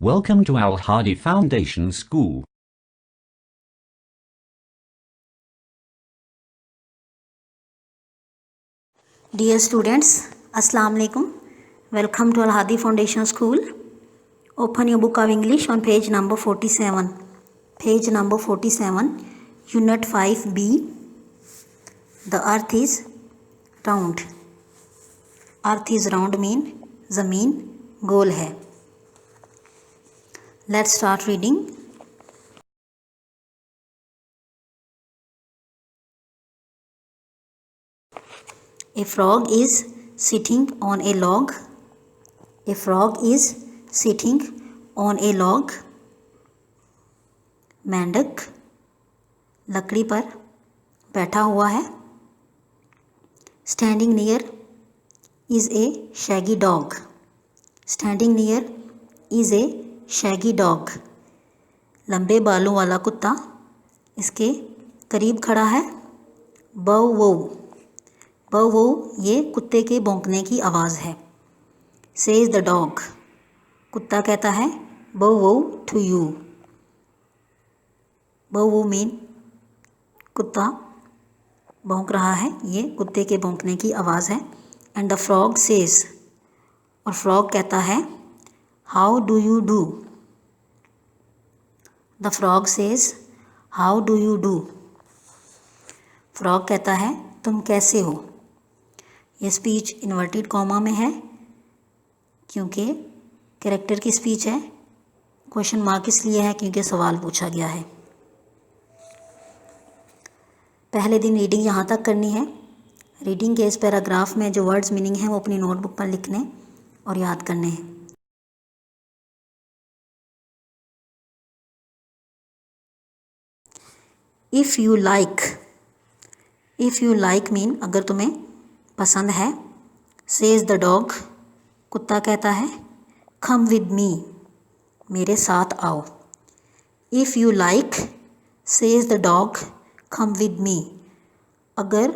Welcome to Al Hadi Foundation School. Dear students, Assalamu alaikum. Welcome to Al Hadi Foundation School. Open your book of English on page number 47. Page number 47, Unit 5B. The earth is round. Earth is round mean ज़मीन गोल है. Let's start reading. A frog is sitting on a log. A frog is sitting on a log. मेंढक लकड़ी पर बैठा हुआ है. Standing near is a shaggy dog. Standing near is a shaggy dog. लंबे बालों वाला कुत्ता इसके करीब खड़ा है. बव वो बव वो ये कुत्ते के भौंकने की आवाज़ है. Says the dog. कुत्ता कहता है बव वो to you. बव वो मीन कुत्ता भौंक रहा है. ये कुत्ते के भौंकने की आवाज़ है. And the frog says. और फ्रॉग कहता है How do you do? The frog says How do you do? Frog कहता है तुम कैसे हो. ये स्पीच इन्वर्टेड कॉमा में है क्योंकि कैरेक्टर की स्पीच है. क्वेश्चन मार्क इसलिए है क्योंकि सवाल पूछा गया है. पहले दिन रीडिंग यहाँ तक करनी है. रीडिंग के इस पैराग्राफ में जो वर्ड्स मीनिंग है वो अपनी नोटबुक पर लिखने और याद करने हैं. इफ़ यू लाइक मीन अगर तुम्हें पसंद है. सेज द डॉग कुत्ता कहता है कम विद मी मेरे साथ आओ. If you like says the dog come with me अगर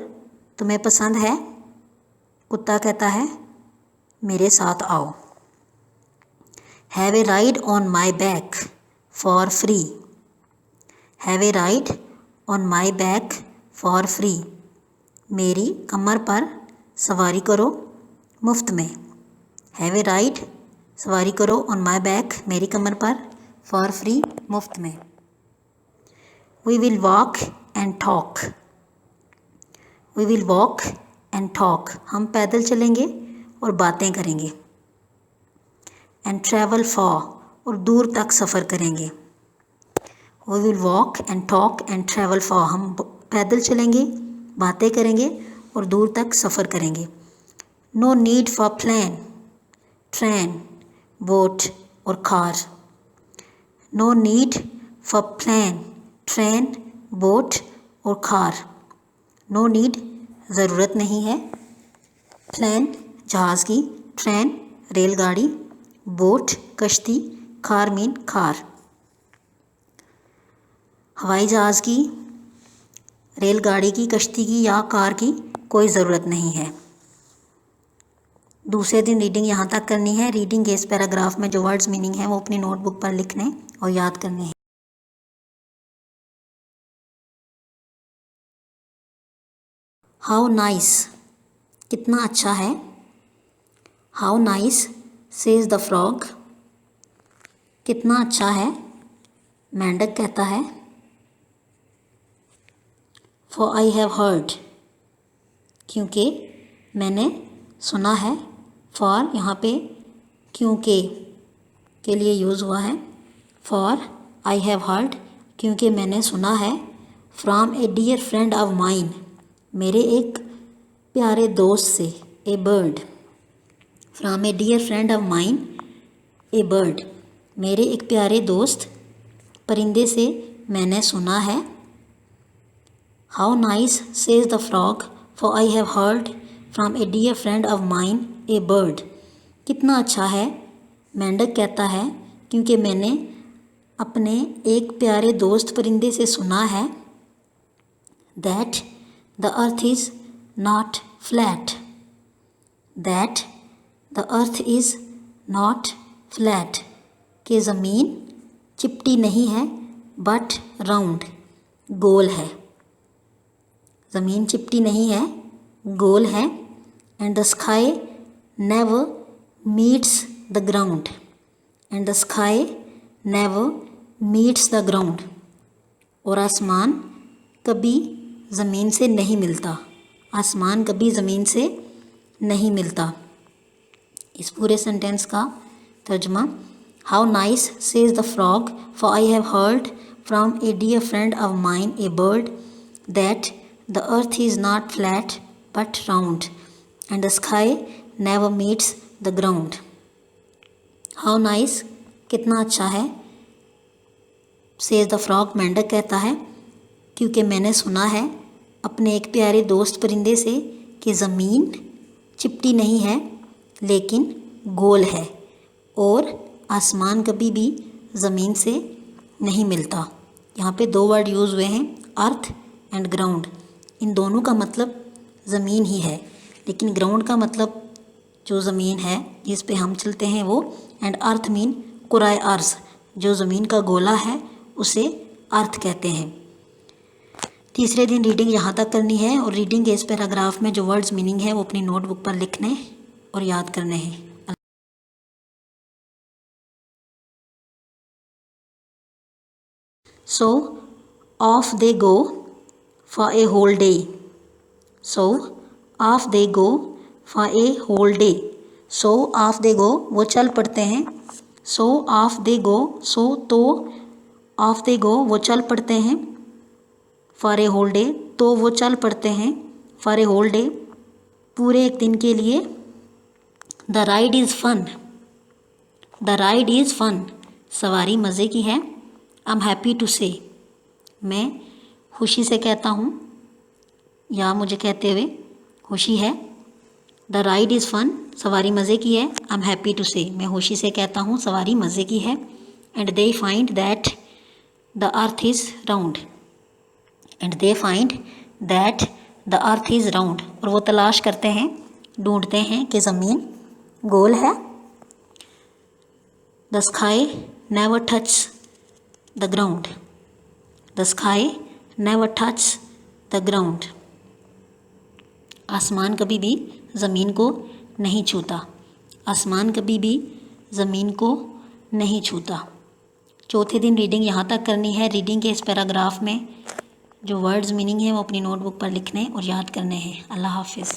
तुम्हें पसंद है कुत्ता कहता है मेरे साथ आओ. Have a ride on my back for free. Have a ride on my back for free मेरी कमर पर सवारी करो मुफ्त में. हैव ए राइड सवारी करो ऑन माई बैक मेरी कमर पर फॉर फ्री मुफ्त में. We will walk and talk. We will walk and talk हम पैदल चलेंगे और बातें करेंगे. एंड ट्रैवल फॉर और दूर तक सफ़र करेंगे. We will walk and talk and travel for हम पैदल चलेंगे बातें करेंगे और दूर तक सफ़र करेंगे. No need for plane train boat और car. No need for plane train boat और कार. नो नीड ज़रूरत नहीं है. प्लेन जहाज़ की. ट्रेन रेलगाड़ी. बोट कश्ती. Car mean car. हवाई जहाज़ की रेलगाड़ी की कश्ती की या कार की कोई ज़रूरत नहीं है. दूसरे दिन रीडिंग यहाँ तक करनी है. रीडिंग के इस पैराग्राफ में जो वर्ड्स मीनिंग है वो अपनी नोटबुक पर लिखने और याद करने हैं. हाउ नाइस कितना अच्छा है. How nice says the frog कितना अच्छा है मेंढक कहता है. फॉर आई हैव हर्ड क्योंकि मैंने सुना है. फॉर यहाँ पे क्योंकि के लिए यूज़ हुआ है. फॉर आई हैव हर्ड क्योंकि मैंने सुना है. From a dear friend of mine मेरे एक प्यारे दोस्त से. A bird from a dear friend of mine a bird मेरे एक प्यारे दोस्त परिंदे से मैंने सुना है. How nice says the frog for I have heard from a dear friend of mine a bird कितना अच्छा है मेंढक कहता है क्योंकि मैंने अपने एक प्यारे दोस्त परिंदे से सुना है. That the earth is not flat. That the earth is not flat कि ज़मीन चिपटी नहीं है बट राउंड, गोल है। ज़मीन चिपटी नहीं है, गोल है। And the sky never meets the ground, and the sky never meets the ground, और आसमान कभी ज़मीन से नहीं मिलता। आसमान कभी ज़मीन से नहीं मिलता। इस पूरे सेंटेंस का तर्जुमा, how nice says the frog, for I have heard from a dear friend of mine a bird that the earth is not flat but round and the sky never meets the ground. How nice, कितना अच्छा है। Says the frog, मेंढक कहता है, क्योंकि मैंने सुना है अपने एक प्यारे दोस्त परिंदे से कि ज़मीन चिपटी नहीं है लेकिन गोल है, और आसमान कभी भी ज़मीन से नहीं मिलता। यहाँ पे दो वर्ड यूज़ हुए हैं, अर्थ एंड ग्राउंड। इन दोनों का मतलब ज़मीन ही है, लेकिन ग्राउंड का मतलब जो ज़मीन है जिस पे हम चलते हैं वो, एंड अर्थ मीन कुराए अर्ज़, जो ज़मीन का गोला है उसे अर्थ कहते हैं। तीसरे दिन रीडिंग यहाँ तक करनी है, और रीडिंग के इस पैराग्राफ में जो वर्ड्स मीनिंग है वो अपनी नोटबुक पर लिखने और याद करने हैं। So off they go for a whole day. So off they go for a whole day. So off they go, वो चल पड़ते हैं। So off they go, so तो off they go, वो चल पड़ते हैं। For a whole day, तो वो चल पड़ते हैं। For a whole day, पूरे एक दिन के लिए। The ride is fun. The ride is fun. सवारी मज़े की है। I'm happy to say, मैं खुशी से कहता हूँ या मुझे कहते हुए खुशी है। The ride is fun, सवारी मज़े की है। I'm happy to say, मैं खुशी से कहता हूँ सवारी मज़े की है। And they find that the earth is round. And they find that the earth is round, और वो तलाश करते हैं, ढूंढते हैं कि ज़मीन गोल है। The sky never touches the ground. The sky never touches the ground. आसमान कभी भी ज़मीन को नहीं छूता। आसमान कभी भी ज़मीन को नहीं छूता। चौथे दिन रीडिंग यहाँ तक करनी है। रीडिंग के इस पैराग्राफ में जो वर्ड्स मीनिंग है वो अपनी नोटबुक पर लिखने और याद करने हैं। अल्लाह हाफिज़।